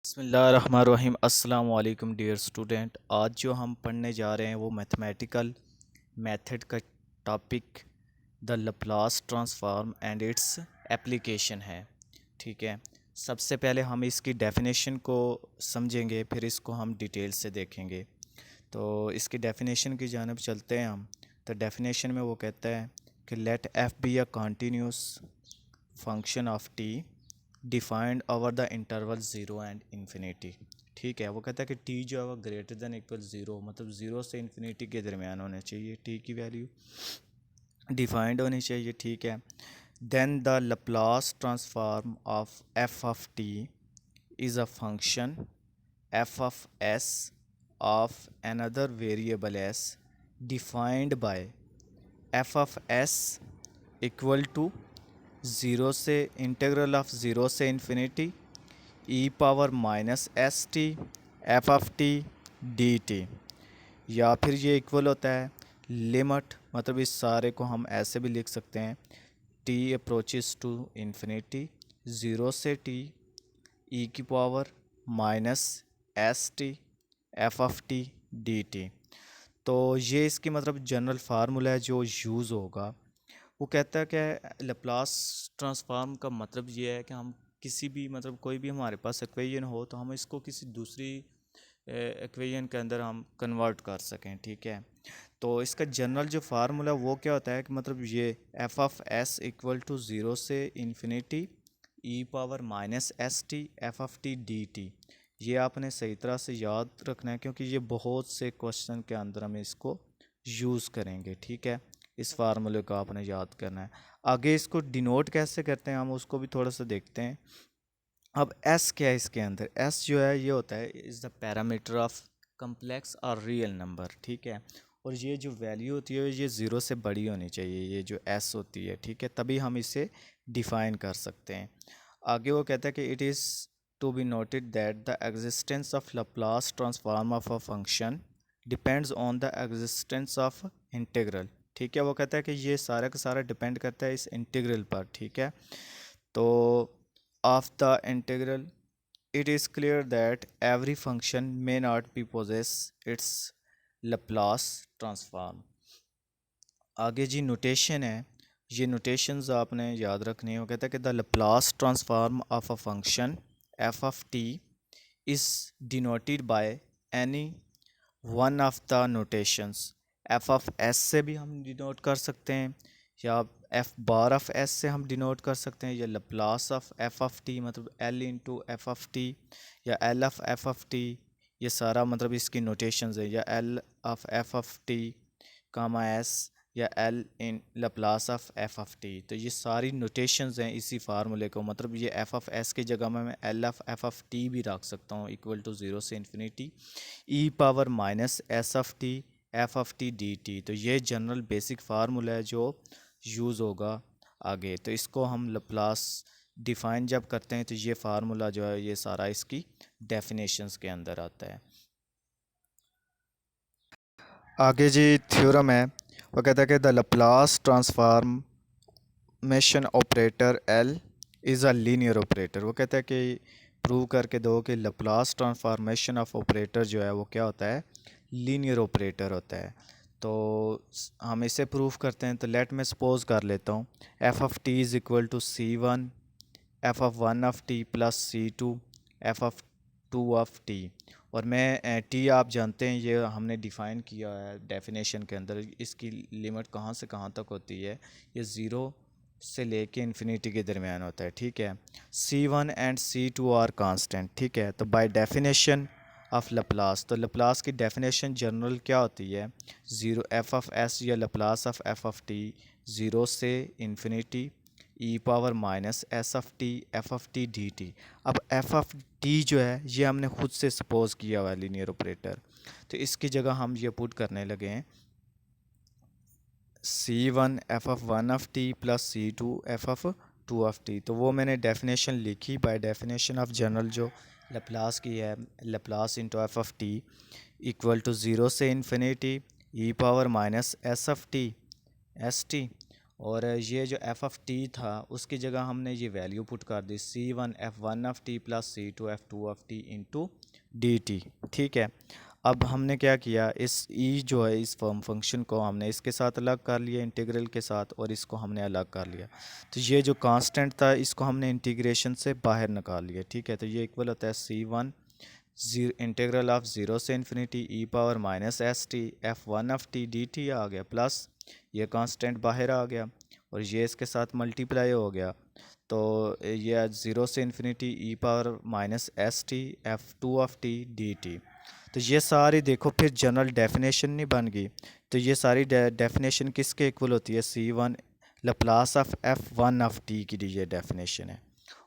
बिस्मिल्लाहिर्रहमानिर्रहीम। अस्सलाम वालेकुम डियर स्टूडेंट। आज जो हम पढ़ने जा रहे हैं वो मैथमेटिकल मेथड का topic the Laplace transform and its application है। ठीक है, सबसे पहले हम इसकी डेफिनेशन को समझेंगे, फिर इसको हम डिटेल से देखेंगे। तो इसकी डेफिनेशन की जानब चलते हैं हम। तो डेफिनेशन में वो कहता है कि let F be a continuous function of T defined over the interval zero and infinity. ठीक है, वो कहता है कि टी जो है वो ग्रेटर देन इक्वल ज़ीरो, मतलब ज़ीरो से इन्फिनिटी के दरमियान होना चाहिए टी की वैल्यू, डिफाइंड होनी चाहिए। ठीक है, then the Laplace transform of F of T is a function F of S of another variable S defined by F of S equal to zero से इंटीग्रल ऑफ ज़ीरो से infinity E power minus S T F of T D T, या फिर ये equal होता है limit, मतलब इस सारे को हम ऐसे भी लिख सकते हैं T approaches to infinity zero से टी ई की power minus S T F of T D T. तो ये इसकी मतलब जनरल फार्मूला है जो यूज़ होगा। वो कहता है कि लैप्लास ट्रांसफॉर्म का मतलब ये है कि हम किसी भी, मतलब कोई भी हमारे पास इक्वेशन हो तो हम इसको किसी दूसरी इक्वेशन के अंदर हम कन्वर्ट कर सकें। ठीक है, तो इसका जनरल जो फार्मूला वो क्या होता है कि मतलब ये F of S equal to zero से infinity E power minus S T F of T D T. ये आपने सही तरह से याद रखना है क्योंकि ये बहुत से क्वेश्चन के अंदर हम इसको यूज़ करेंगे। ठीक है, इस फार्मूले को आपने याद करना है। आगे इसको डिनोट कैसे करते हैं हम उसको भी थोड़ा सा देखते हैं। अब एस क्या है इसके अंदर? एस जो है ये होता है is the parameter of complex और रियल नंबर। ठीक है, और ये जो वैल्यू होती है ये ज़ीरो से बड़ी होनी चाहिए, ये जो एस होती है। ठीक है, तभी हम इसे डिफ़ाइन कर सकते हैं। आगे वो कहता है कि it is to be noted that the existence of Laplace transform of a function depends on the existence of integral. ठीक है, वो कहता है कि ये सारा का सारा डिपेंड करता है इस इंटीग्रल पर। ठीक है, तो of the integral it is clear that every function may not be possess its Laplace transform। आगे जी नोटेशन है, ये नोटेशंस आपने याद रखनी है। वो कहता है कि the Laplace transform of a function f of t is denoted by any one of the notations। f of s से भी हम डिनोट कर सकते हैं, या एफ बार ऑफ एस से हम डिनोट कर सकते हैं, या Laplace of F of T मतलब L into F of T, या L of F of T. ये सारा मतलब इसकी नोटेशंस है, या L of F of T comma S, या L in Laplace of F of T. तो ये सारी नोटेशंस हैं इसी फार्मूले को, मतलब ये एफ ऑफ एस की जगह में मैं L of F of T भी रख सकता हूँ इक्वल टू ज़ीरो से infinity E power minus S of T F of T D T. तो ये जनरल बेसिक फार्मूला है जो यूज़ होगा आगे। तो इसको हम लप्लास डिफ़ाइन जब करते हैं तो ये फार्मूला जो है ये सारा इसकी डेफिनेशंस के अंदर आता है। आगे जी थ्योरम है, वो कहता है कि the Laplace transformation operator L is a linear operator. वो कहता है कि प्रूव करके दो कि लप्लास ट्रांसफॉर्मेशन ऑफ ऑपरेटर जो है वो क्या होता है, लीनियर ऑपरेटर होता है। तो हम इसे प्रूफ करते हैं। तो लेट मैं सपोज कर लेता हूँ F of T is equal to C one F of one of T plus C two F of two of T. और मैं टी आप जानते हैं ये हमने डिफ़ाइन किया है डेफिनेशन के अंदर, इसकी लिमिट कहाँ से कहाँ तक होती है, ये ज़ीरो से लेके इन्फिनिटी के दरमियान होता है। ठीक है, C one and C two are constant. ठीक है, तो बाय डेफिनेशन ऑफ लप्लास, तो लप्लास की डेफिनेशन जनरल क्या होती है, ज़ीरो एफ ऑफ एस या Laplace of F of T zero से infinity E power minus S of T F of T D T. अब एफ ऑफ टी जो है ये हमने खुद से सपोज किया हुआ है लीनियर ऑपरेटर, तो इसकी जगह हम ये पुट करने लगे हैं C one F of one of T plus C two F of two of T. तो वो मैंने डेफिनेशन लिखी बाय डेफिनेशन ऑफ जनरल जो लप्लास की है, Laplace into F of T equal to zero से infinity E power minus S of T S T, और ये जो एफ ऑफ टी था उसकी जगह हमने ये वैल्यू पुट कर दी C1 F1 of T plus C2 F2 of T into D T. ठीक है, अब हमने क्या किया, इस ई जो है इस फंक्शन को हमने इसके साथ अलग कर लिया इंटीग्रल के साथ, और इसको हमने अलग कर लिया। तो ये जो कांस्टेंट था इसको हमने इंटीग्रेशन से बाहर निकाल लिया। ठीक है, तो ये इक्वल होता है C1 इंटीग्रल ऑफ ज़ीरो से infinity E power minus S T F1 of T D T आ गया, प्लस ये कांस्टेंट बाहर आ गया और ये इसके साथ मल्टीप्लाई हो गया। तो ये ज़ीरो से infinity E power minus S T F2 of T D T. तो ये सारी देखो फिर जनरल डेफिनेशन नहीं बन गई। तो ये सारी डेफिनेशन किसके इक्वल होती है, C1 Laplace of F1 of T की ये डेफिनेशन है।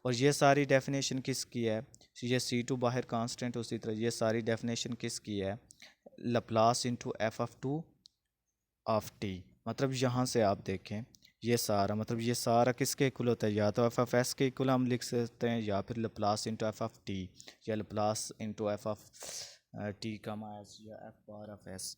और ये सारी डेफिनेशन किसकी है, ये C2 बाहर कांस्टेंट, उसी तरह ये सारी डेफिनेशन किसकी है, Laplace into F of two of T. मतलब यहाँ से आप देखें ये सारा, मतलब ये सारा किसके इक्वल होता है, या तो एफ ऑफ एस के इक्वल हम लिख सकते हैं, या फिर Laplace into F of T, या Laplace into F of T का माइनस या एफ बार ऑफ एस।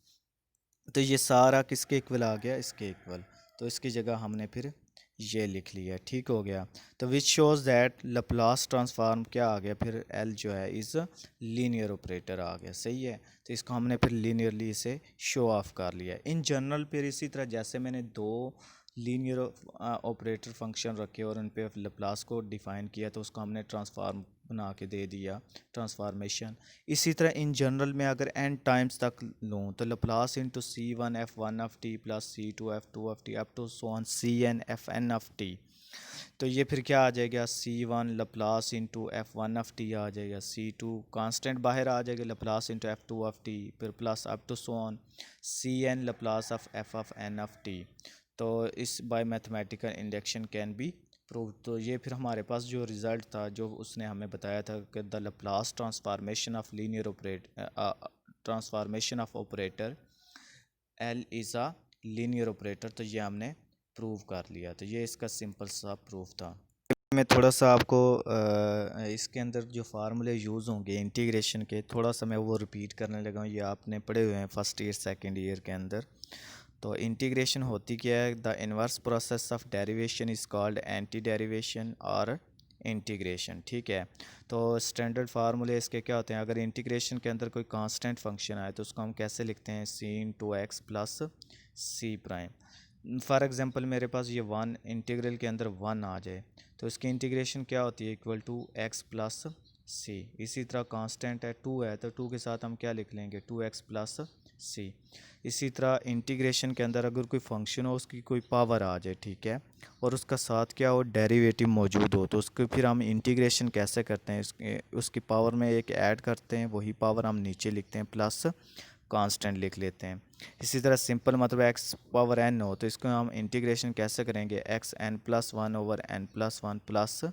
तो ये सारा किसके इक्वल आ गया, इसके इक्वल। तो इसकी जगह हमने फिर ये लिख लिया, ठीक हो गया। तो which shows that Laplace transform क्या आ गया, फिर एल जो है इज़ लीनियर ऑपरेटर आ गया, सही है। तो इसको हमने फिर लीनियरली इसे शो ऑफ कर लिया। इन जनरल फिर इसी तरह जैसे मैंने दो लीनियर ऑपरेटर फंक्शन रखे और उन पे लप्लास को डिफ़ाइन किया, तो उसको हमने ट्रांसफार्म बना के दे दिया, ट्रांसफार्मेशन। इसी तरह इन जनरल में अगर n टाइम्स तक लूँ तो Laplace into C1 F1 of T plus C2 F2 of T up to so on CN Fn of T. तो ये फिर क्या आ जाएगा, C1 Laplace into F1 of T आ जाएगा, C2 कांस्टेंट बाहर आ जाएगा, Laplace into F2 of T, फिर plus up to so on CN Laplace of F of N of T. तो इस by mathematical induction can be prove. तो ये फिर हमारे पास जो रिज़ल्ट था जो उसने हमें बताया था कि the Laplace transformation of linear transformation of operator L is a linear operator, तो ये हमने प्रूव कर लिया। तो ये इसका सिंपल सा प्रूफ था। मैं थोड़ा सा आपको इसके अंदर जो फार्मूले यूज़ होंगे इंटीग्रेशन के, थोड़ा सा मैं वो रिपीट करने लगा हूँ, ये आपने पढ़े हुए हैं फर्स्ट ईयर सेकेंड ईयर के अंदर। तो इंटीग्रेशन होती क्या है, the inverse process of derivation is called anti derivation और इंटीग्रेशन। ठीक है, तो स्टैंडर्ड फार्मूले इसके क्या होते हैं, अगर इंटीग्रेशन के अंदर कोई कांस्टेंट फंक्शन आए तो उसको हम कैसे लिखते हैं, C × X plus C prime. For example मेरे पास ये वन इंटीग्रल के अंदर वन आ जाए तो इसकी इंटीग्रेशन क्या होती है, इक्वल टू x प्लस सी। इसी तरह कांस्टेंट है टू है तो टू के साथ हम क्या लिख लेंगे, 2x प्लस सी। इसी तरह इंटीग्रेशन के अंदर अगर कोई फंक्शन हो उसकी कोई पावर आ जाए, ठीक है, और उसका साथ क्या हो, डेरिवेटिव मौजूद हो, तो उसको फिर हम इंटीग्रेशन कैसे करते हैं, उसकी पावर में एक ऐड करते हैं, वही पावर हम नीचे लिखते हैं, प्लस कांस्टेंट लिख लेते हैं। इसी तरह सिंपल मतलब x पावर n हो तो इसको हम इंटीग्रेशन कैसे करेंगे, xn+1/n+1 प्लस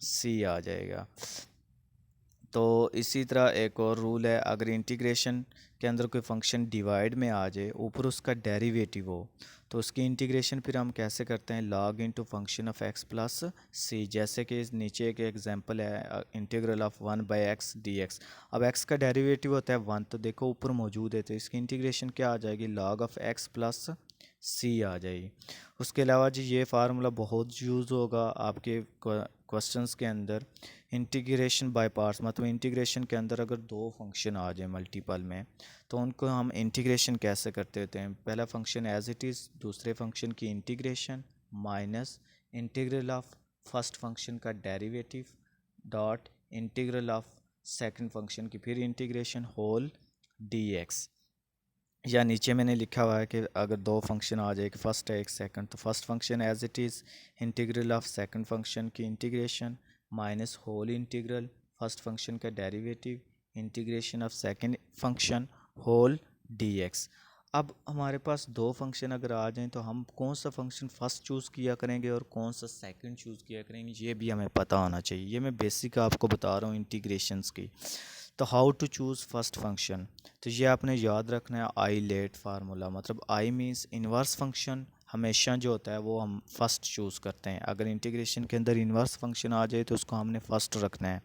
c आ जाएगा। तो इसी तरह एक और रूल है, अगर इंटीग्रेशन के अंदर कोई फंक्शन डिवाइड में आ जाए ऊपर उसका डेरिवेटिव हो तो उसकी इंटीग्रेशन फिर हम कैसे करते हैं, log into function of x plus C. जैसे कि इस नीचे एक एग्जांपल है, इंटीग्रल ऑफ 1/x dx। अब x का डेरिवेटिव होता है 1, तो देखो ऊपर मौजूद है तो इसकी इंटीग्रेशन क्या आ जाएगी, लॉग ऑफ x प्लस सी आ जाएगी। उसके अलावा जी ये फार्मूला बहुत यूज़ होगा आपके क्वेश्चंस के अंदर, इंटीग्रेशन बाय पार्ट्स। मतलब इंटीग्रेशन के अंदर अगर दो फंक्शन आ जाए मल्टीपल में तो उनको हम इंटीग्रेशन कैसे करते होते हैं, पहला फंक्शन एज इट इज़, दूसरे फंक्शन की integration minus integral of first function का derivative dot integral of second function की फिर इंटीग्रेशन होल dx। या नीचे मैंने लिखा हुआ है कि अगर दो फंक्शन आ जाए, कि फर्स्ट है एक सेकंड, तो first function as it is integral of second function की integration minus whole integral first function का derivative integration of second function whole dx। अब हमारे पास दो फंक्शन अगर आ जाएं तो हम कौन सा फंक्शन फर्स्ट चूज़ किया करेंगे और कौन सा सेकंड चूज़ किया करेंगे, ये भी हमें पता होना चाहिए। ये मैं बेसिक आपको बता रहा हूँ इंटीग्रेशंस की। तो how to choose first function, तो ये आपने याद रखना है आई लेट फार्मूला। मतलब आई मीन्स इन्वर्स फंक्शन हमेशा जो होता है वो हम फर्स्ट चूज़ करते हैं। अगर इंटीग्रेशन के अंदर इन्वर्स फंक्शन आ जाए तो उसको हमने फ़र्स्ट रखना है।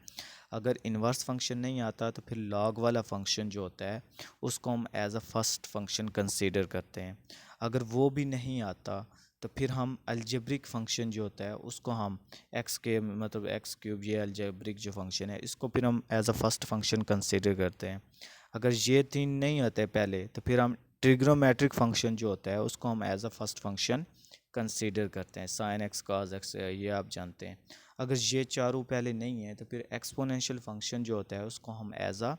अगर इन्वर्स फंक्शन नहीं आता तो फिर लॉग वाला फंक्शन जो होता है उसको हम as a first function consider करते हैं। अगर वो भी नहीं आता तो फिर हम अलजेब्रिक फंक्शन जो होता है उसको हम एक्स के मतलब एक्स क्यूब, ये अलजेब्रिक जो फंक्शन है इसको फिर हम as a first function consider करते हैं। अगर ये तीन नहीं होते पहले तो फिर हम ट्रिग्नोमेट्रिक फंक्शन जो होता है उसको हम as a first function consider करते हैं। साइन एक्स कॉस एक्स ये आप जानते हैं। अगर ये चारों पहले नहीं है तो फिर एक्सपोनेंशियल फंक्शन जो होता है उसको हम as a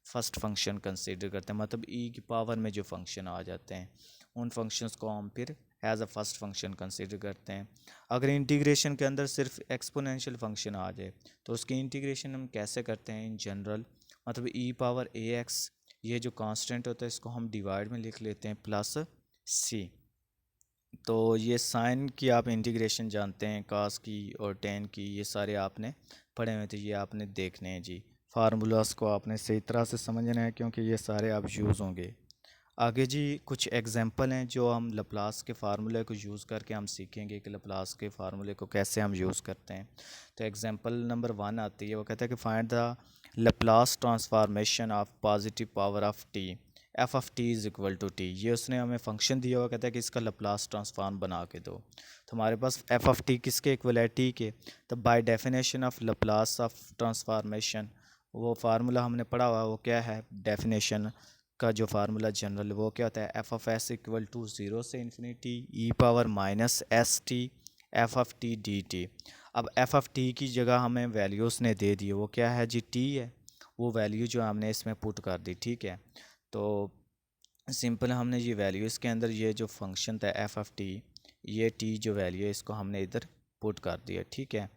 first function consider करते हैं, मतलब ई की पावर में जो फंक्शन आ जाते हैं उन फंक्शंस को हम फिर as a first function consider करते हैं। अगर इंटीग्रेशन के अंदर सिर्फ एक्सपोनेंशियल फंक्शन आ जाए तो उसकी इंटीग्रेशन हम कैसे करते हैं इन जनरल, मतलब ई पावर ए एक्स, ये जो कांस्टेंट होता है इसको हम डिवाइड में लिख लेते हैं प्लस सी। तो ये साइन की आप इंटीग्रेशन जानते हैं, कास की और टेन की, ये सारे आपने पढ़े हुए थे, ये आपने देखने हैं जी। फार्मूलास को आपने सही तरह से समझना है क्योंकि ये सारे आप यूज़ होंगे आगे जी। कुछ एग्जांपल हैं जो हम लप्लास के फार्मूले को यूज़ करके हम सीखेंगे कि लप्लास के फार्मूले को कैसे हम यूज़ करते हैं। तो एग्जांपल नंबर 1 आती है, वो कहता है कि find the Laplace transformation of positive power of T F of T is equal to T. ये उसने हमें फंक्शन दिया हुआ, कहता है कि इसका लप्लास ट्रांसफॉर्म बना के दो। तो हमारे पास एफ ऑफ टी किसके इक्वल है, टी के। तो by definition of Laplace of transformation, वो फार्मूला हमने पढ़ा हुआ वो क्या है, डेफिनेशन का जो फार्मूला जनरल वो क्या होता है, F of S equal to zero से infinity E power minus S T F of T D T. अब एफ ऑफ टी की जगह हमें वैल्यूज़ ने दे दी, वो क्या है जी, टी है। वो वैल्यू जो हमने इसमें पुट कर दी, ठीक है। तो सिंपल हमने ये वैल्यू इसके अंदर, ये जो फंक्शन था एफ ऑफ टी, ये टी जो वैल्यू है इसको हमने इधर पुट कर दिया, ठीक है।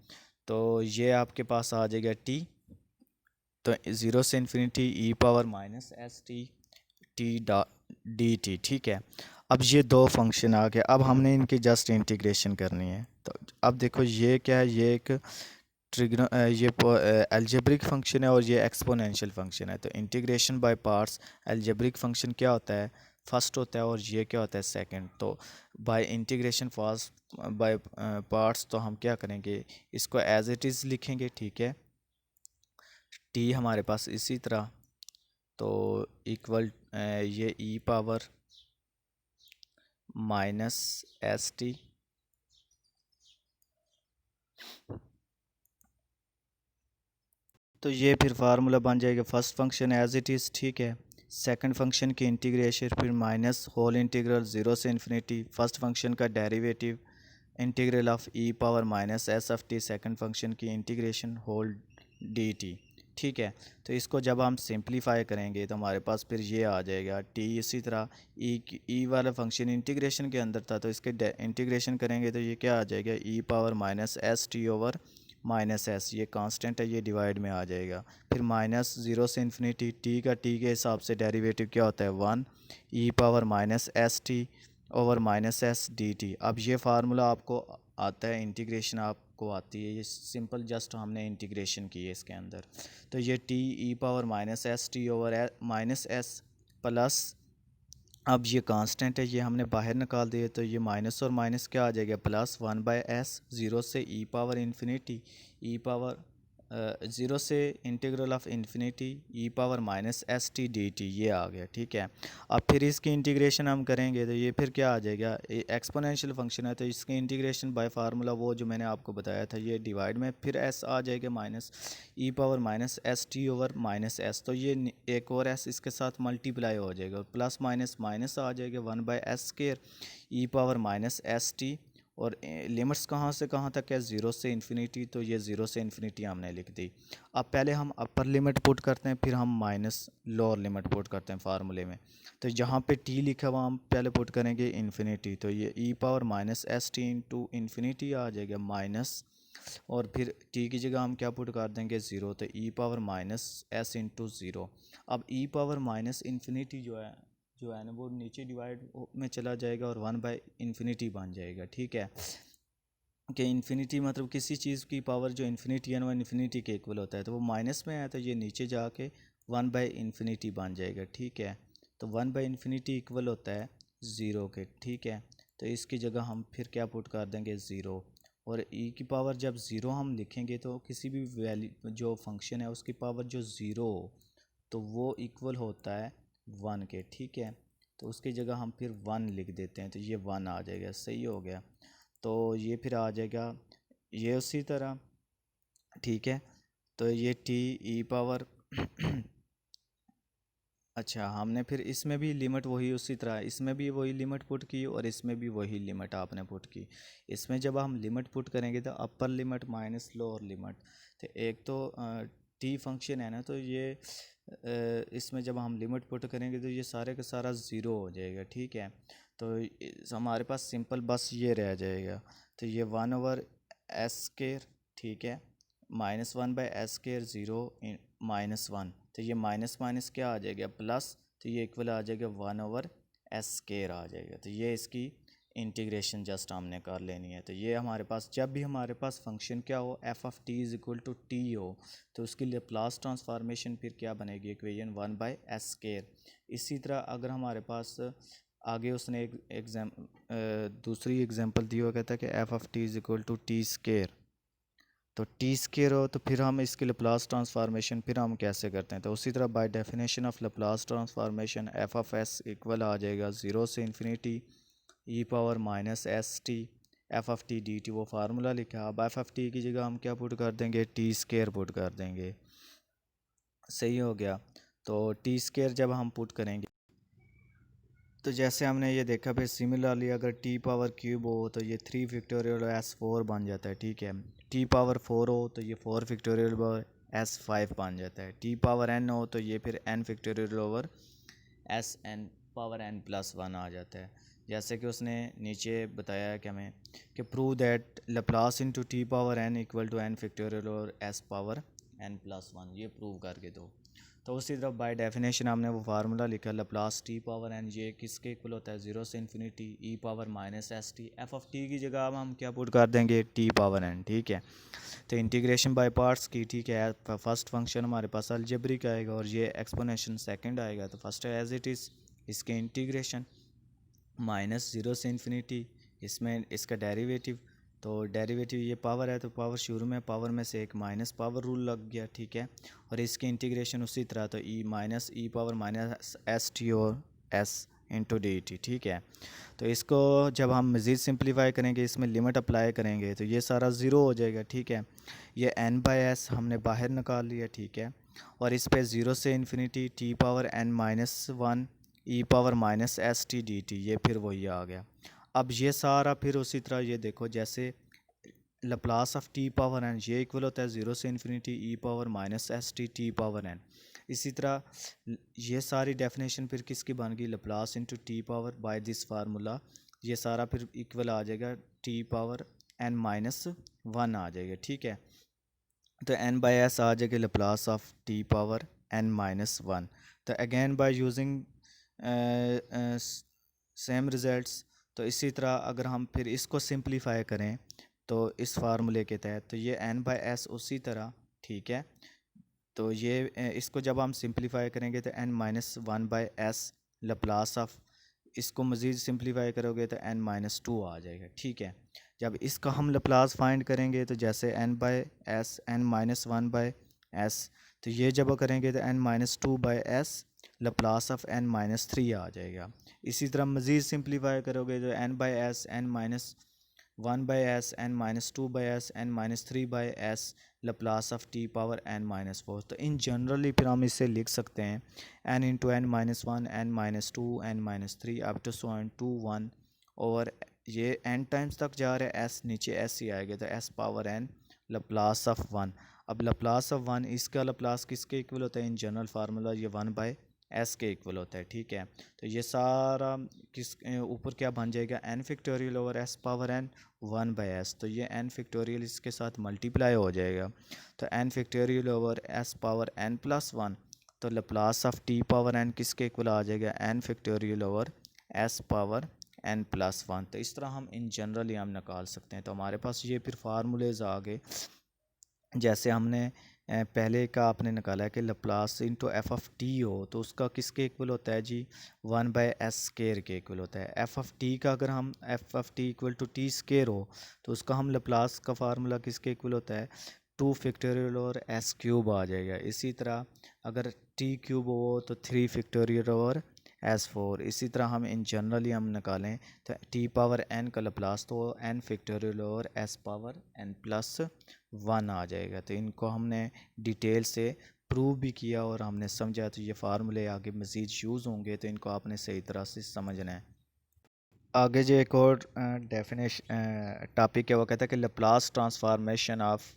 तो ये आपके पास आ जाएगा टी, तो ज़ीरो से infinity E power minus S T T D T, ठीक है। अब ये दो फंक्शन आ गए, अब हमने इनकी जस्ट इंटीग्रेशन करनी है। तो अब देखो ये क्या है, ये एक ट्रिग्नो ये अलजेब्रिक फंक्शन है और ये एक्सपोनेंशियल फंक्शन है। तो integration by parts, algebraic function क्या होता है, फर्स्ट होता है, और ये क्या होता है, सेकंड। तो bye integration first by parts, तो हम क्या करेंगे, इसको एज इट इज़ लिखेंगे, ठीक है। टी हमारे पास इसी तरह, तो इक्वल ये E power minus S T, तो ये फिर फार्मूला बन जाएगा first function as it is, ठीक है। सेकंड फंक्शन की इंटीग्रेशन फिर माइनस होल इंटीग्रल ज़ीरो से इन्फिनिटी फर्स्ट फंक्शन का derivative integral of E power minus S of T, second function की इंटीग्रेशन होल डी टी, ठीक है। तो इसको जब हम सिंप्लीफाई करेंगे तो हमारे पास फिर ये आ जाएगा टी, इसी तरह ई वाला फंक्शन इंटीग्रेशन के अंदर था, तो इसके इंटीग्रेशन करेंगे तो ये क्या आ जाएगा, E power minus S T over minus S, ये कांस्टेंट है, ये डिवाइड में आ जाएगा। फिर माइनस ज़ीरो से इन्फिनिटी, टी का टी के हिसाब से डेरिवेटिव क्या होता है, one, E power minus S T over minus S D T. अब ये फार्मूला आपको आता है, इंटीग्रेशन आपको आती है, ये सिंपल जस्ट हमने इंटीग्रेशन की है इसके अंदर। तो ये T E power minus S T over minus S plus, अब ये कांस्टेंट है, ये हमने बाहर निकाल दिया, तो ये माइनस और माइनस क्या आ जाएगा, plus one by S, zero से ई power infinity, E power zero से integral of infinity E power minus S T D T, ये आ गया, ठीक है। अब फिर इसकी इंटीग्रेशन हम करेंगे तो ये फिर क्या आ जाएगा, एक्सपोनेंशियल फंक्शन है तो इसकी इंटीग्रेशन बाय फार्मूला वो जो मैंने आपको बताया था, ये डिवाइड में फिर एस आ जाएगा minus E power minus S T over minus S, तो ये एक और एस इसके साथ मल्टीप्लाई हो जाएगा, प्लस माइनस माइनस आ जाएगा, one by S square E power minus S T, और लिमिट्स कहाँ से कहाँ तक है, ज़ीरो से इन्फिनिटी, तो ये ज़ीरो से इन्फिनिटी हमने लिख दी। अब पहले हम अपर लिमिट पुट करते हैं, फिर हम माइनस लोअर लिमिट पुट करते हैं फार्मूले में। तो जहाँ पे टी लिखा हुआ हम पहले पुट करेंगे इन्फिनिटी, तो ये E power minus S T into infinity आ जाएगा माइनस, और फिर टी की जगह हम क्या पुट कर देंगे, ज़ीरो, तो E power minus S into zero. अब ई पावर माइनस इन्फिनिटी जो है ना वो नीचे डिवाइड में चला जाएगा और वन बाय इन्फिनिटी बन जाएगा, ठीक है। कि इन्फिनिटी मतलब किसी चीज़ की पावर जो इन्फिनिटी है ना वो इन्फिनिटी के इक्वल होता है, तो वो माइनस में है तो ये नीचे जाके वन बाय इन्फिनिटी बन जाएगा, ठीक है। तो वन बाय इन्फिनिटी इक्वल होता है ज़ीरो के, ठीक है। तो इसकी जगह हम फिर क्या पुट कर देंगे, ज़ीरो, और ई की पावर जब ज़ीरो हम लिखेंगे तो किसी भी वैल्यू जो फंक्शन है उसकी पावर जो ज़ीरो हो तो वो इक्वल होता है वन के, ठीक है। तो उसकी जगह हम फिर वन लिख देते हैं, तो ये वन आ जाएगा, सही हो गया। तो ये फिर आ जाएगा ये उसी तरह, ठीक है। तो ये टी ई पावर अच्छा, हमने फिर इसमें भी लिमिट वही उसी तरह, इसमें भी वही लिमिट पुट की और इसमें भी वही लिमिट आपने पुट की। इसमें जब हम लिमिट पुट करेंगे तो अपर लिमिट माइनस लोअर लिमिट, तो एक तो टी फंक्शन है ना, तो ये इसमें जब हम लिमिट पुट करेंगे तो ये सारे का सारा ज़ीरो हो जाएगा, ठीक है। तो हमारे पास सिंपल बस ये रह जाएगा। तो ये 1/s², ठीक है, -1/s² ज़ीरो -1, तो ये माइनस माइनस क्या आ जाएगा प्लस, तो ये इक्वल आ जाएगा 1/s² आ जाएगा। तो ये इसकी इंटीग्रेशन जस्ट हमने कर लेनी है। तो ये हमारे पास जब भी हमारे पास फंक्शन क्या हो f(t) = t हो, तो उसके लिए लाप्लास ट्रांसफॉर्मेशन फिर क्या बनेगी इक्वेशन 1/s²। इसी तरह अगर हमारे पास आगे उसने एक दूसरी एग्जांपल दी हुआ, कहता है कि f(t) = t²। तो t² हो तो फिर हम इसके लाप्लास ट्रांसफॉर्मेशन फिर हम कैसे करते हैं, तो उसी तरह by definition of Laplace transformation f(s) equal आ जाएगा 0 से इन्फिनिटी e⁻st f(t) dt, वो फार्मूला लिखा। अब f(t) की जगह हम क्या पुट कर देंगे, t² पुट कर देंगे, सही हो गया। तो t² जब हम पुट करेंगे तो जैसे हमने ये देखा, फिर सिमिलरली अगर t³ हो तो ये 3 s4 बन जाता है, ठीक है। t⁴ हो तो ये 4 s5 बन जाता है। t⁻n हो तो ये फिर n sn⁻n+1 आ जाता है। जैसे कि उसने नीचे बताया है कि हमें कि prove that Laplace into t⁻n = n और s⁻n+1, ये प्रूव करके दो। तो उसी तरह बाय डेफिनेशन हमने वो फार्मूला लिखा, लाप्लास t⁻n ये किसके इक्वल होता है, 0 से इन्फिनिटी e⁻st f(t) की जगह अब हम क्या पुट कर देंगे, t⁻n, ठीक है। तो इंटीग्रेशन बाय पार्ट्स की, ठीक है। फर्स्ट फंक्शन हमारे पास अलजेब्रिक आएगा और ये एक्सपोनेंशियल सेकंड आएगा। तो फर्स्ट एज इट इज़ इसके इंटीग्रेशन -0 से इन्फिनिटी, इसमें इसका डेरिवेटिव, तो डेरिवेटिव ये पावर है तो पावर शुरू में पावर में से एक माइनस पावर रूल लग गया, ठीक है। और इसकी इंटीग्रेशन उसी तरह, तो e⁻ और s इंटू डी टी, ठीक है। तो इसको जब हम मज़ीद सिंप्लीफाई करेंगे, इसमें लिमिट अप्लाई करेंगे तो ये सारा ज़ीरो हो जाएगा, ठीक है। ये n/s हमने बाहर निकाल लिया, ठीक है। और इस पे 0 से इन्फिनिटी t⁻n−1 e⁻−st dt, ये फिर वही आ गया। अब ये सारा फिर उसी तरह ये देखो, जैसे लाप्लास ऑफ t⁻n ये इक्वल होता है 0 से इन्फिनिटी e⁻−st t⁻n। इसी तरह ये सारी डेफिनेशन फिर किसकी बन गई, Laplace into T power by this formula, ये सारा फिर इक्वल आ जाएगा t⁻n−1 आ जाएगा, ठीक है। तो n/s आ जाएगा लाप्लास ऑफ t⁻n−1। तो again by using same results, तो इसी तरह अगर हम फिर इसको सिंप्लीफाई करें तो इस फार्मूले के तहत, तो ये n/s उसी तरह, ठीक है। तो ये इसको जब हम सिंप्लीफाई करेंगे तो n-1/s लाप्लास ऑफ, इसको मज़ीद सिंप्लीफाई करोगे तो n-2 आ जाएगा, ठीक है। जब इसका हम लाप्लास फाइंड करेंगे तो जैसे n/s n-1/s, तो ये जब करेंगे तो n-2/s लाप्लास ऑफ n-3 आ जाएगा। इसी तरह मज़ीद सिंप्लीफाई करोगे तो n/s n-1/s n-2/s n-3/s Laplace of t⁻n-4। तो इन जनरली फिर हम इसे लिख सकते हैं n into n-1 n-2 n-3 up to so on to 1 over, ये n टाइम्स तक जा रहा है, s नीचे s ही आएगा, तो s⁻n लाप्लास ऑफ 1। अब लाप्लास ऑफ 1, इसका लाप्लास किसके इक्वल होता है, इन जनरल फार्मूला ये 1/s के इक्वल होता है, ठीक है। तो ये सारा किस ऊपर क्या बन जाएगा, n ओवर s⁻n 1/s, तो ये n इसके साथ मल्टीप्लाई हो जाएगा, तो n ओवर s⁻n+1, तो लाप्लास ऑफ t⁻n किसके इक्वल आ जाएगा, n ओवर s⁻n+1। तो इस तरह हम इन जनरली हम निकाल सकते हैं। तो हमारे पास ये फिर फार्मूलेज आ गए, जैसे हमने पहले का आपने निकाला है कि लाप्लास इंटू f(t) हो तो उसका किसके इक्वल होता है जी, 1/s² के इक्वल होता है। f(t) का अगर हम f(t) = t² हो तो उसका हम लाप्लास का फार्मूला किसके इक्वल होता है, 2 और s³ आ जाएगा। इसी तरह अगर t³ हो तो 3 और एस फोर। इसी तरह हम इन जनरली हम निकालें तो टी पावर एन का लप्लास तो एन फैक्टोरियल और S power N plus one आ जाएगा। तो इनको हमने डिटेल से प्रूव भी किया और हमने समझा। तो ये फार्मूले आगे मज़ीद यूज़ होंगे तो इनको आपने सही तरह से समझना है। आगे जो एक और डेफिनेशन टॉपिक है वो कहता है कि Laplace transformation of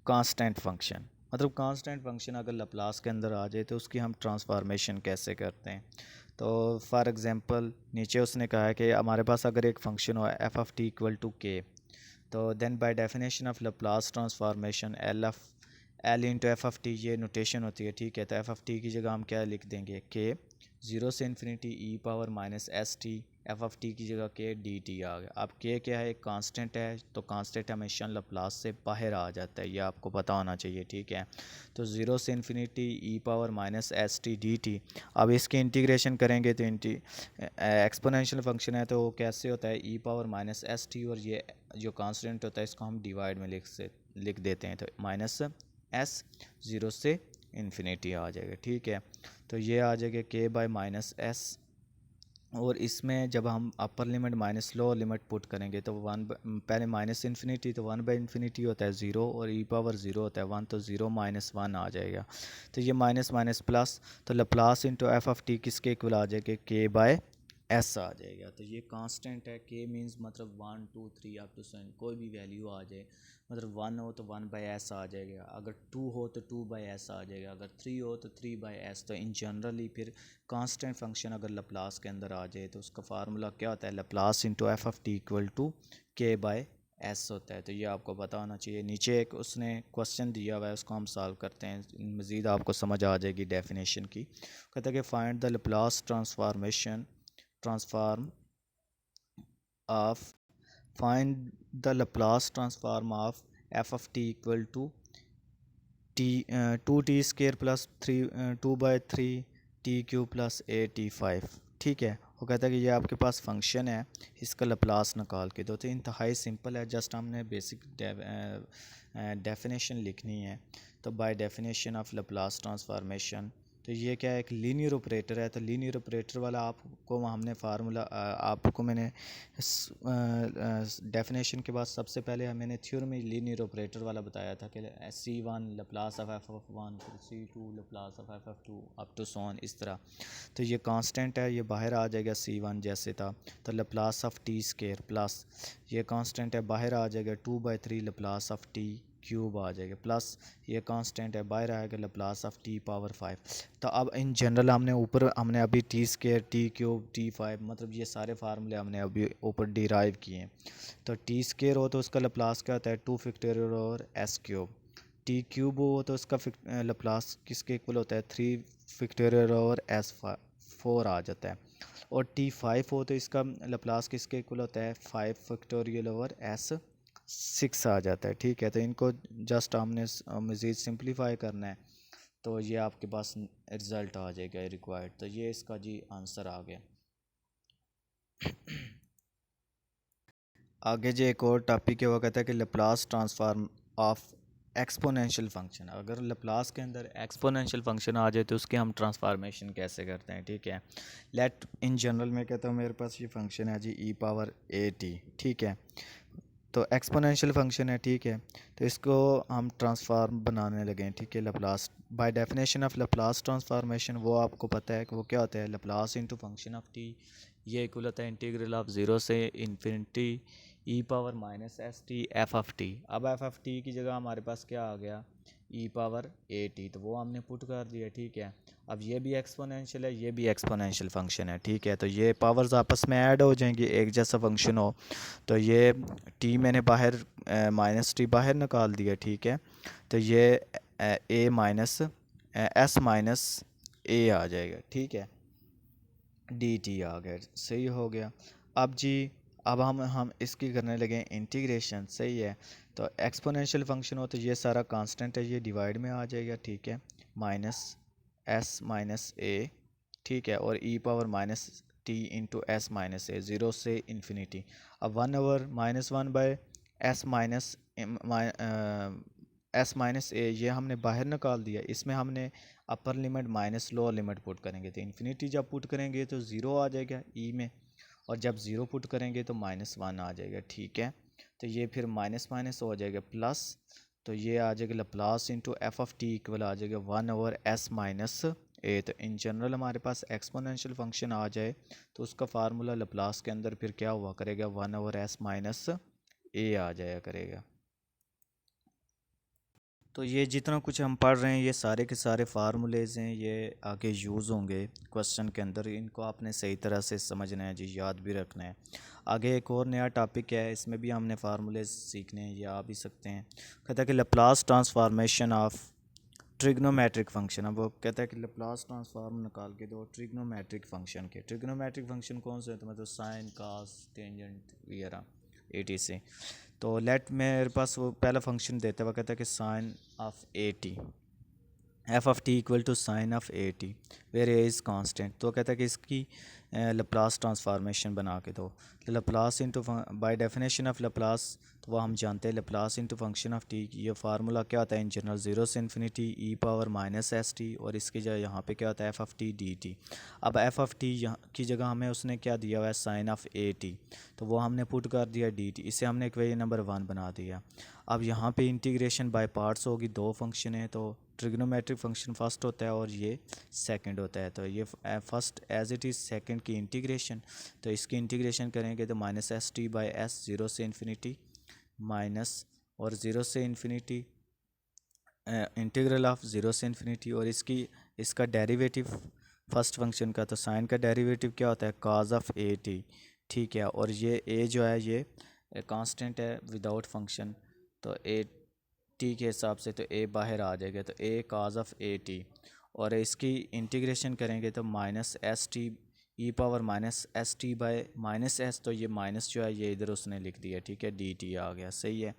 constant function. मतलब कांस्टेंट फंक्शन अगर लप्लास के अंदर आ जाए तो उसकी हम ट्रांसफॉर्मेशन कैसे करते हैं। तो फॉर एग्जांपल नीचे उसने कहा है कि हमारे पास अगर एक फंक्शन हो F of T equal to K, तो then by definition of Laplace transformation L into F of T ये नोटेशन होती है, ठीक है। तो एफ ऑफ टी की जगह हम क्या लिख देंगे के ज़ीरो से infinity E power minus S T, F of T की जगह के डी टी आ गया। अब के क्या है, एक कांस्टेंट है, तो कांस्टेंट हमेशा लप्लास से बाहर आ जाता है, ये आपको पता होना चाहिए, ठीक है। तो ज़ीरो से infinity E power minus S T D T. अब इसकी इंटीग्रेशन करेंगे तो एक्सपोनेंशियल फंक्शन है तो कैसे होता है, ई पावर माइनस एस टी, और ये जो कांस्टेंट होता है इसको हम डिवाइड में लिख देते हैं, तो माइनस एस ज़ीरो से इन्फिनिटी आ जाएगा, ठीक है। तो ये आ जाएगा के बाय माइनस एस, और इसमें जब हम अपर limit minus lower limit put करेंगे तो पहले माइनस इन्फिनिटी, तो वन बाई इन्फिनिटी होता है ज़ीरो, और ई पावर ज़ीरो होता है वन, तो ज़ीरो माइनस वन आ जाएगा। तो ये माइनस माइनस प्लस, तो Laplace into F of T किसके इक्वल आ जाएगा, के बाय एस आ जाएगा। तो ये कांस्टेंट है, के मींस मतलब one two three up to seven, कोई भी वैल्यू आ जाए, मतलब वन हो तो वन बाई एस आ जाएगा, अगर टू हो तो टू बाई एस आ जाएगा, अगर थ्री हो तो थ्री बाई एस। तो इन जनरली फिर कांस्टेंट फंक्शन अगर लप्लास के अंदर आ जाए तो उसका फार्मूला क्या होता है, Laplace into F of T equal to K by S होता है। तो ये आपको पता होना चाहिए। नीचे एक उसने क्वेश्चन दिया हुआ है, उसको हम सॉल्व करते हैं, मज़ीद आपको समझ आ जाएगी डेफिनेशन की। कहता है कि find the Laplace transform of find the Laplace transform of F of T equal to T two T square plus three two by three T cube plus A T five, ठीक है। वो कहता है कि ये आपके पास फंक्शन है, इसका लप्लास निकाल के दो। तो इंतहाई सिंपल है, जस्ट हमने बेसिक डेफिनेशन लिखनी है। तो by definition of Laplace transformation, तो ये क्या है, एक लीनियर ऑपरेटर है। तो लीनियर ऑपरेटर वाला आपको हमने फार्मूला आपको मैंने डेफिनेशन के बाद सबसे पहले मैंने थ्योरम में लीनियर ऑपरेटर वाला बताया था कि C one Laplace of F of one, C two Laplace of F of two up to so on, इस तरह। तो ये कांस्टेंट है, ये बाहर आ जाएगा सी वन जैसे था, तो Laplace of T square plus ये कांस्टेंट है, बाहर आ जाएगा two by three Laplace of T cube आ जाएगा, प्लस ये कांस्टेंट है, बाहर आएगा Laplace of T power five. तो अब इन जनरल हमने अभी T square T cube T five, मतलब ये सारे फार्मूले हमने अभी ऊपर डिराइव किए हैं। तो टी स्केयर हो तो उसका लप्लास क्या होता है, टू फैक्टोरियल और एस क्यूब। टी क्यूब हो तो उसका लप्लास किसके इक्वल होता है, थ्री फैक्टोरियल और एस फोर आ जाता है। और टी फाइव हो तो इसका लप्लास किसके इक्वल होता है, फाइव फैक्टोरियल और एस सिक्स आ जाता है, ठीक है। तो इनको जस्ट हमने मज़ीद सिंप्लीफाई करना है, तो ये आपके पास रिज़ल्ट आ जाएगा रिक्वायर्ड। तो ये इसका जी आंसर आ गया। आगे जो एक और टॉपिक है वो कहता है कि Laplace transform of exponential function. अगर लप्लास के अंदर एक्सपोनेंशियल फंक्शन आ जाए तो उसकी हम ट्रांसफॉर्मेशन कैसे करते हैं, ठीक है। लेट इन जनरल में कहता हूँ मेरे पास ये फंक्शन है जी ई पावर ए टी, ठीक है। तो एक्सपोनेंशियल फंक्शन है, ठीक है। तो इसको हम ट्रांसफार्म बनाने लगे हैं, ठीक है। Laplace bye definition of Laplace transformation वो आपको पता है कि वो क्या होता है, Laplace into function of T, ये इक्वल होता है इंटीग्रल ऑफ ज़ीरो से infinity E power minus S T F of T. अब एफ ऑफ टी की जगह हमारे पास क्या आ गया, ई पावर ए टी, तो वो हमने पुट कर दिया, ठीक है। अब ये भी एक्सपोनेंशियल है, ये भी एक्सपोनेंशियल फंक्शन है, ठीक है। तो ये पावर्स आपस में ऐड हो जाएंगी, एक जैसा फंक्शन हो। तो ये टी मैंने बाहर माइनस टी बाहर निकाल दिया, ठीक है। तो ये ए माइनस एस माइनस ए आ जाएगा, ठीक है, डी टी आ गया, सही हो गया। अब जी अब हम इसकी करने लगे इंटीग्रेशन, सही है। तो एक्सपोनेंशियल फंक्शन हो तो ये सारा कांस्टेंट है, ये डिवाइड में आ जाएगा, ठीक है, माइनस एस माइनस ए, ठीक है, और E power minus T into S minus A, zero से इन्फिनिटी। अब one over minus one by S minus S minus A ये हमने बाहर निकाल दिया। इसमें हमने upper limit minus lower limit put करेंगे, तो इन्फिनिटी जब पुट करेंगे तो ज़ीरो आ जाएगा ई में, और जब ज़ीरो पुट करेंगे तो -1 आ जाएगा। ठीक है, तो ये फिर माइनस माइनस हो जाएगा प्लस, तो ये आ जाएगा Laplace into F of T equal आ जाएगा 1/s माइनस ए। तो इन जनरल हमारे पास एक्सपोनेंशियल फंक्शन आ जाए तो उसका फार्मूला लप्लास के अंदर फिर क्या हुआ करेगा, 1/s माइनस ए आ जाया करेगा। तो ये जितना कुछ हम पढ़ रहे हैं ये सारे के सारे फार्मूलेज़ हैं, ये आगे यूज़ होंगे क्वेश्चन के अंदर। इनको आपने सही तरह से समझना है जी, याद भी रखना है। आगे एक और नया टॉपिक है, इसमें भी हमने फार्मूलेज सीखने हैं, ये आ भी सकते हैं। कहता है कि Laplace transformation of trigonometric function. अब वो कहता है कि लप्लास ट्रांसफॉर्म निकाल के दो ट्रिग्नोमेट्रिक फंक्शन के। ट्रिग्नोमेट्रिक फंक्शन कौन से हैं, तो मतलब साइन, कास, टेंजेंट वगैरह etc। तो लेट मेरे पास वो पहला फंक्शन देता हुआ कहता है कि sine of A T, F of T equal to sine of A T where A is constant. तो कहता है कि इसकी लप्लास ट्रांसफॉर्मेशन बना के दो। तो Laplace into bye definition of Laplace, तो वो हम जानते हैं Laplace into function of T, ये फार्मूला क्या होता है इन जनरल, ज़ीरो से infinity E power minus S T, और इसकी जगह यहाँ पे क्या होता है F of T D T. अब एफ ऑफ टी यहाँ की जगह हमें उसने क्या दिया हुआ है साइन ऑफ ए टी, तो वो हमने पुट कर दिया डी टी, इसे हमने इक्वेशन नंबर 1 बना दिया। अब यहाँ पे इंटीग्रेशन बाय पार्ट्स होगी, दो फंक्शन है तो ट्रिग्नोमेट्रिक फंक्शन फर्स्ट होता है और ये सेकंड होता है। तो ये first as it is second की इंटीग्रेशन, तो इसकी इंटीग्रेशन करेंगे तो -st/s, ज़ीरो से इन्फिनिटी माइनस और ज़ीरो से इन्फिनिटी इंटीग्रल ऑफ ज़ीरो से इन्फिनिटी, और इसका डेरिवेटिव फर्स्ट फंक्शन का, तो साइन का डेरिवेटिव क्या होता है cos ऑफ ए टी। ठीक है, और ये ए जो है ये कांस्टेंट है विदाउट फंक्शन, तो ए टी के हिसाब से तो ए बाहर आ जाएगा, तो ए cos ऑफ ए टी, और इसकी इंटीग्रेशन करेंगे तो -st ई पावर -st/-s, तो ये माइनस जो है ये इधर उसने लिख दिया। ठीक है, डी टी आ गया, सही है।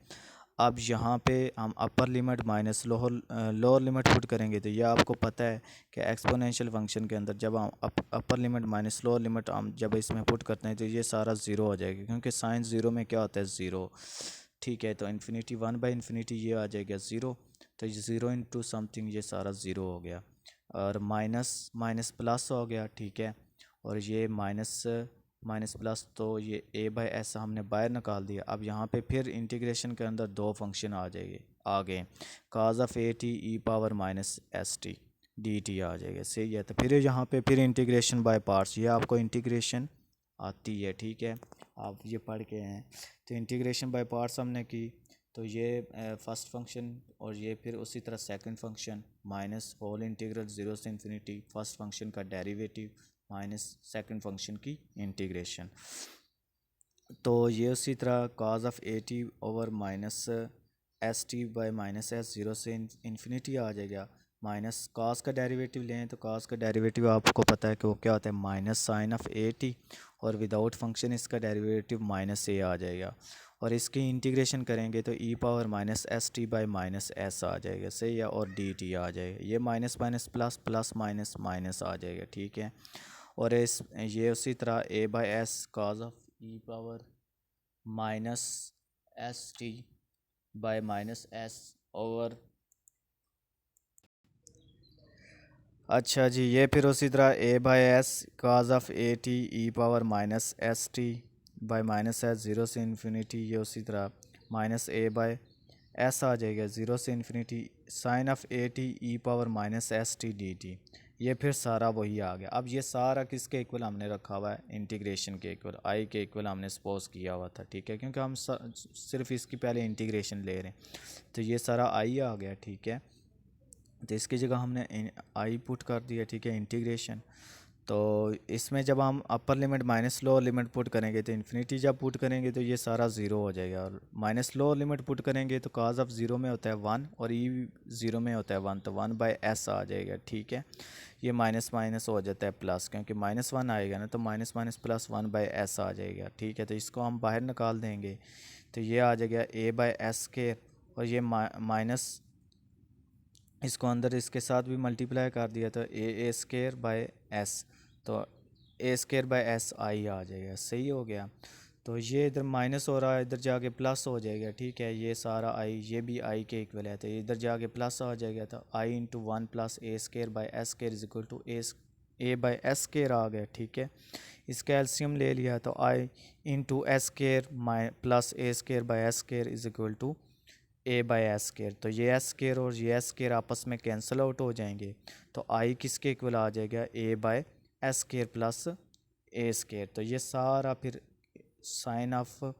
अब यहाँ पे हम अपर limit minus lower limit put करेंगे, तो ये आपको पता है कि एक्सपोनेंशियल फंक्शन के अंदर जब हम अपर लिमिट माइनस लोअर लिमिट हम जब इसमें पुट करते हैं तो ये सारा ज़ीरो हो जाएगा, क्योंकि साइन ज़ीरो में क्या होता है ज़ीरो। ठीक है, तो इन्फिनिटी 1/इन्फिनिटी ये आ जाएगा ज़ीरो, तो ये ज़ीरो इंटू समथिंग ये सारा ज़ीरो हो गया, और माइनस माइनस प्लस हो गया। ठीक है, और ये माइनस माइनस प्लस, तो ये a/s हमने बाहर निकाल दिया। अब यहाँ पे फिर इंटीग्रेशन के अंदर दो फंक्शन आ गए cos of A T E power -st D T आ जाएगा, सही है। तो फिर यहाँ पे फिर इंटीग्रेशन बाय पार्ट्स, ये आपको इंटीग्रेशन आती है। ठीक है, आप ये पढ़ के हैं। तो इंटीग्रेशन बाय पार्ट्स हमने की, तो ये फर्स्ट फंक्शन और ये फिर उसी तरह second function minus whole integral zero से इन्फिनिटी फर्स्ट फंक्शन का डेरिवेटिव माइनस सेकंड फंक्शन की इंटीग्रेशन। तो ये उसी तरह cos of A t over -st/-s, zero से इन्फिनिटी आ जाएगा, माइनस cos का डेरिवेटिव लें तो cos का डेरिवेटिव आपको पता है कि वो क्या होता है minus sine of A t, और विदाउट फंक्शन इसका डेरिवेटिव माइनस ए आ जाएगा, और इसकी इंटीग्रेशन करेंगे तो ई पावर -st/-s आ जाएगा, सही है, और डी टी आ जाएगा। ये minus minus plus, plus minus minus आ जाएगा। ठीक है, और ये उसी तरह a/s cos of E power -st/-s over. अच्छा जी, ये फिर उसी तरह a/s cos of A T E power -st/-s, zero से इन्फिनिटी, ये उसी तरह -a/s आ जाएगा, ज़ीरो से infinity sine of A T E power -st D T. ये फिर सारा वही आ गया। अब ये सारा किसके इक्वल हमने रखा हुआ है, इंटीग्रेशन के इक्वल, आई के इक्वल हमने सपोज किया हुआ था। ठीक है, क्योंकि हम सिर्फ इसकी पहले इंटीग्रेशन ले रहे हैं, तो ये सारा आई आ गया। ठीक है, तो इसकी जगह हमने आई पुट कर दिया। ठीक है, इंटीग्रेशन, तो इसमें जब हम अपर limit minus lower limit put करेंगे तो इन्फिनिटी जब पुट करेंगे तो ये सारा ज़ीरो हो जाएगा, और माइनस लोअर लिमिट पुट करेंगे तो cos ऑफ ज़ीरो में होता है 1 और ई ज़ीरो में होता है 1, तो 1/s आ जाएगा। ठीक है, ये माइनस माइनस हो जाता है प्लस, क्योंकि -1 आएगा ना, तो माइनस माइनस प्लस 1/s आ जाएगा। ठीक है, तो इसको हम बाहर निकाल देंगे, तो ये आ जाएगा a/s के, और ये माइनस इसको अंदर इसके साथ भी मल्टीप्लाई कर दिया तो a² बाय s, तो a² बाय s आई आ जाएगा, सही हो गया। तो ये इधर माइनस हो रहा है, इधर जाके प्लस हो जाएगा, ठीक है। ये सारा आई, ये भी आई के इक्वल है, तो इधर जाके प्लस आ जाएगा, तो I into one plus A square by S square is equal to A by S square आ गया, ठीक है। इसका एलसीएम ले लिया तो I into S square plus A square by S square is equal to A by S square. तो ये एस स्केयर और ये एस स्केयर आपस में कैंसिल आउट हो जाएंगे, तो आई किसके इक्वल आ जाएगा, A by S square plus A square. तो ये सारा फिर साइन ऑफ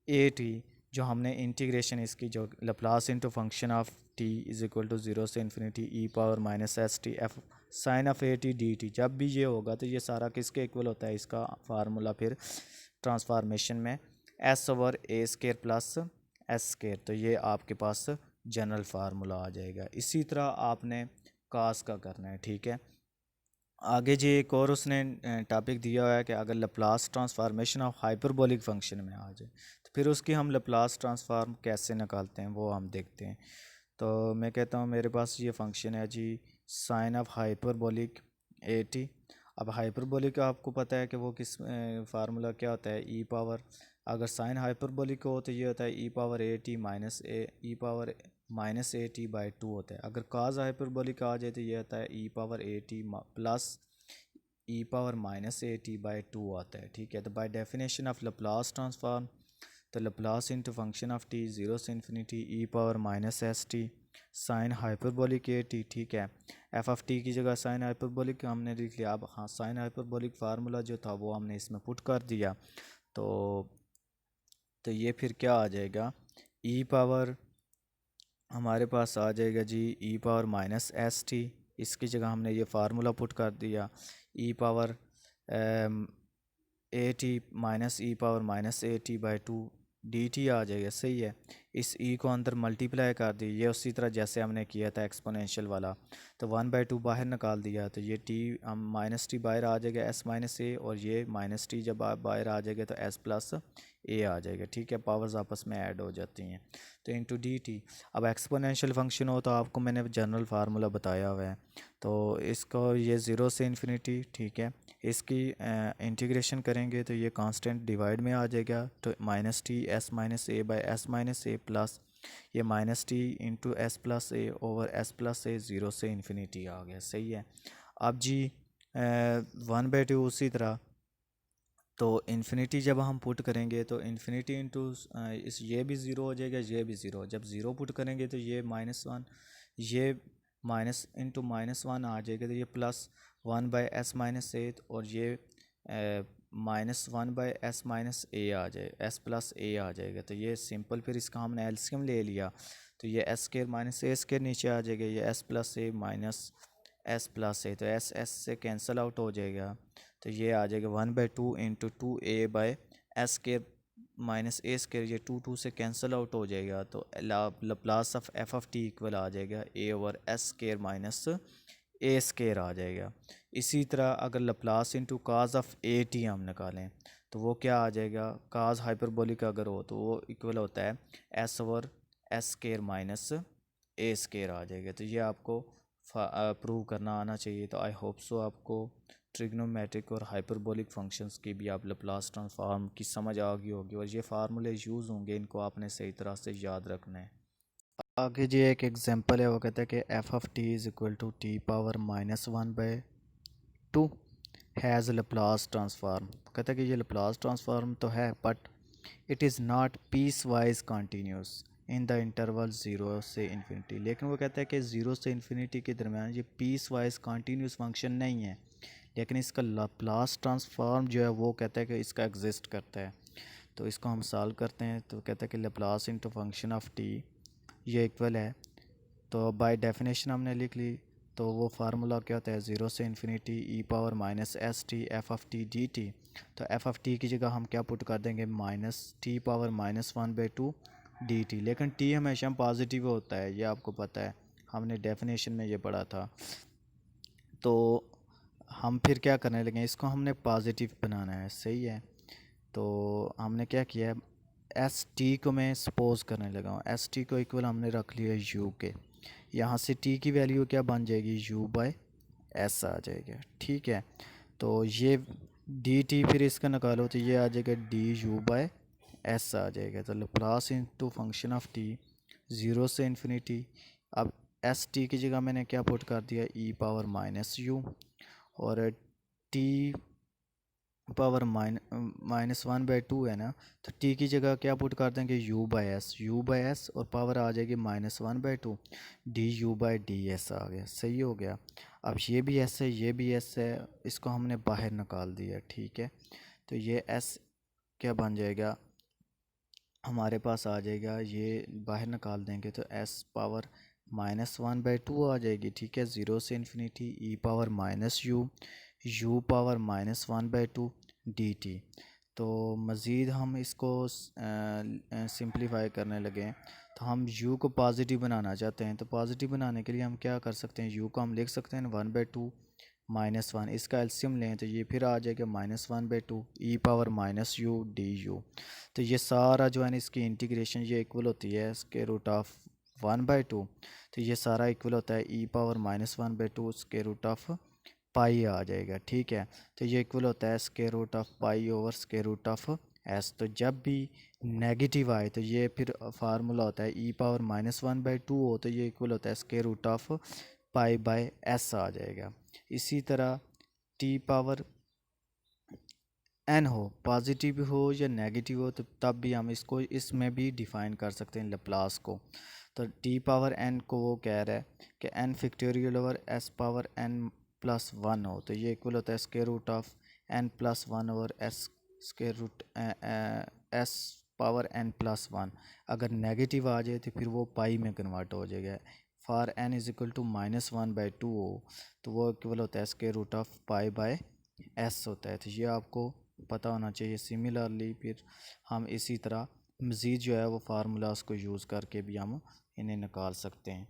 ए टी जो हमने इंटीग्रेशन इसकी जो Laplace into function of T is equal to zero से infinity E power minus S T F sine of A T D T, जब भी ये होगा तो ये सारा किसके इक्वल होता है, इसका फार्मूला फिर ट्रांसफॉर्मेशन में एस ओवर ए स्केयर प्लस एस स्केयर। तो ये आपके पास जनरल फार्मूला आ जाएगा। इसी तरह आपने कास का करना है, ठीक है। आगे जी एक और उसने टॉपिक दिया हुआ है कि अगर Laplace transformation of hyperbolic function में आ जाए तो फिर उसकी हम लप्लास ट्रांसफॉर्म कैसे निकालते हैं वो हम देखते हैं। तो मैं कहता हूँ मेरे पास ये फंक्शन है जी sine of hyperbolic A T. अब हाइपरबोलिक आपको पता है कि वो किस फार्मूला क्या होता है, ई पावर, अगर साइन हाइपरबोलिक हो तो ये होता है ई power A T minus E power minus A T by two होता है। अगर काज हाइपरबोलिक आ जाए तो ये होता है ई power A T plus E power minus A T by two आता है, ठीक है। तो by definition of Laplace transform, तो Laplace into function of T zero से infinity E power minus S T sine hyperbolic A T, ठीक है। F of T की जगह साइन हाइपरबोलिक हमने लिख लिया। अब हाँ, साइन हाइपरबोलिक फार्मूला जो था वो हमने इसमें पुट कर दिया, तो ये फिर क्या आ जाएगा, ई पावर हमारे पास आ जाएगा जी E power minus S T, इसकी जगह हमने ये फार्मूला पुट कर दिया, E power A T minus E power minus A T by two D T आ जाएगा, सही है। इस ई को अंदर मल्टीप्लाई कर दी, ये उसी तरह जैसे हमने किया था एक्सपोनेंशियल वाला, तो वन बाई टू बाहर निकाल दिया, तो ये टी हम माइनस टी बाहर आ जाएगा एस माइनस ए, और ये माइनस टी जब बाहर आ जाएगा तो एस प्लस ए आ जाएगा, ठीक है। पावर्स आपस में ऐड हो जाती हैं, तो इंटू डी टी। अब एक्सपोनेंशियल फंक्शन हो तो आपको मैंने जनरल फार्मूला बताया हुआ है, तो इसको ये ज़ीरो से इन्फिनिटी, ठीक है, इसकी इंटीग्रेशन करेंगे तो ये कांस्टेंट डिवाइड में आ जाएगा, तो minus T S minus A by S minus A plus ये minus T into S plus A over S plus A, zero से इन्फिनिटी आ गया, सही है। अब जी वन बाई टू उसी तरह, तो इन्फिनिटी जब हम पुट करेंगे तो इन्फिनिटी इंटू इस ये भी ज़ीरो हो जाएगा, ये भी ज़ीरो, जब ज़ीरो पुट करेंगे तो ये माइनस वन, ये माइनस इंटू माइनस वन आ जाएगा, तो ये plus one by S minus A, और ये minus one by S minus ए आ जाए, एस प्लस ए आ जाएगा। तो ये सिंपल, फिर इसका हमने एलसीएम ले लिया, तो ये S square minus A square नीचे आ जाएगा, ये S plus A minus S plus A, तो एस एस से कैंसिल आउट हो जाएगा, तो ये आ जाएगा one by two into two A by S square minus A square, ये टू टू से कैंसिल आउट हो जाएगा, तो Laplace of F of T equal आ जाएगा A over S square minus A square आ जाएगा। इसी तरह अगर Laplace into cause of A T हम निकालें तो वो क्या आ जाएगा, काज हाइपरबोलिक अगर हो तो वो इक्वल होता है S over S square minus A square आ जाएगा। तो ये आपको प्रूव करना आना चाहिए। तो आई होप सो आपको ट्रिग्नोमेट्रिक और हाइपरबोलिक फंक्शंस की भी आप लप्लास ट्रांसफॉर्म की समझ आ गई होगी, और ये फार्मूले यूज़ होंगे, इनको आपने सही तरह से याद रखना है। आगे जी एक एग्जांपल है, वो कहता है कि F of T is equal to t power minus one by two has Laplace transform. कहता है कि ये लप्लास ट्रांसफॉर्म तो है but it is not piecewise continuous in the interval zero से इन्फिनिटी। लेकिन वो कहता है कि ज़ीरो से इन्फिनिटी के दरमियान ये पीस वाइज कॉन्टीन्यूस फंक्शन नहीं है, लेकिन इसका लप्लास ट्रांसफॉर्म जो है वो कहता है कि इसका एग्जिस्ट करता है। तो इसको हम सॉल्व करते हैं, तो कहता है कि Laplace into function of T ये इक्वल है, तो बाय डेफिनेशन हमने लिख ली, तो वो फार्मूला क्या होता है, ज़ीरो से infinity E power minus S T F of T D T. तो एफ ऑफ टी की जगह हम क्या पुट कर देंगे, minus T power minus one by two D T. लेकिन टी हमेशा पॉजिटिव होता है, ये आपको पता है, हमने डेफिनेशन में ये पढ़ा था। तो हम फिर क्या करने लगे, इसको हमने पॉजिटिव बनाना है, सही है। तो हमने क्या किया है, एस टी को मैं सपोज करने लगा हूँ, एस टी को इक्वल हमने रख लिया यू के, यहाँ से टी की वैल्यू क्या बन जाएगी, यू बाय एस आ जाएगा, ठीक है। तो ये डी टी फिर इसका निकालो तो ये आ जाएगा डी यू बाय एस आ जाएगा। तो Laplace into function of T 0 से इन्फिनिटी। अब एस टी की जगह मैंने क्या पुट कर दिया, ई पावर माइनस यू, और टी पावर -1/2 है ना, तो टी की जगह क्या पुट कर देंगे, u बाय एस और पावर आ जाएगी -1/2, D U by D S आ गया। सही हो गया। अब ये भी एस है, ये भी एस है, इसको हमने बाहर निकाल दिया। ठीक है, तो ये एस क्या बन जाएगा हमारे पास आ जाएगा, ये बाहर निकाल देंगे तो एस पावर -1/2 आ जाएगी। ठीक है, 0 से infinity E power minus you power -1/2 D T. तो मज़ीद हम इसको सिंप्लीफाई करने लगे, तो हम u को पॉजिटिव बनाना चाहते हैं। तो पॉजिटिव बनाने के लिए हम क्या कर सकते हैं, u को हम लिख सकते हैं 1/2 -1, इसका एलसीएम लें तो ये फिर आ जाएगा -1/2 E power minus U D U. तो ये सारा जो है ना इसकी इंटीग्रेशन ये इक्वल होती है स्क्वायर रूट ऑफ 1/2। तो ये सारा इक्वल होता है ई power -1/2 square root of pi आ जाएगा। ठीक है, तो ये इक्वल होता है square root of pi over square root of S. तो जब भी नेगेटिव आए तो ये फिर फार्मूला होता है ई पावर -1/2 हो तो ये इक्वल होता है square root of pi by S आ जाएगा। इसी तरह टी पावर एन हो, पॉजिटिव हो या नेगेटिव हो, तो तब भी हम इसको इसमें भी डिफ़ाइन कर सकते हैं लैप्लास को। तो टी पावर एन को वो कह रहा है कि n factorial over s power N plus 1 हो, तो ये इक्वल होता है square root of n plus 1 over s square root s power N plus 1। अगर नेगेटिव आ जाए तो फिर वो पाई में कन्वर्ट हो जाएगा। For n is equal to -1/2 हो तो वो इक्वल होता है square root of pi by S होता है। तो ये आपको पता होना चाहिए। सिमिलरली फिर हम इसी तरह मज़ीद जो है वो फार्मूलाज को यूज़ करके भी हम इन्हें निकाल सकते हैं।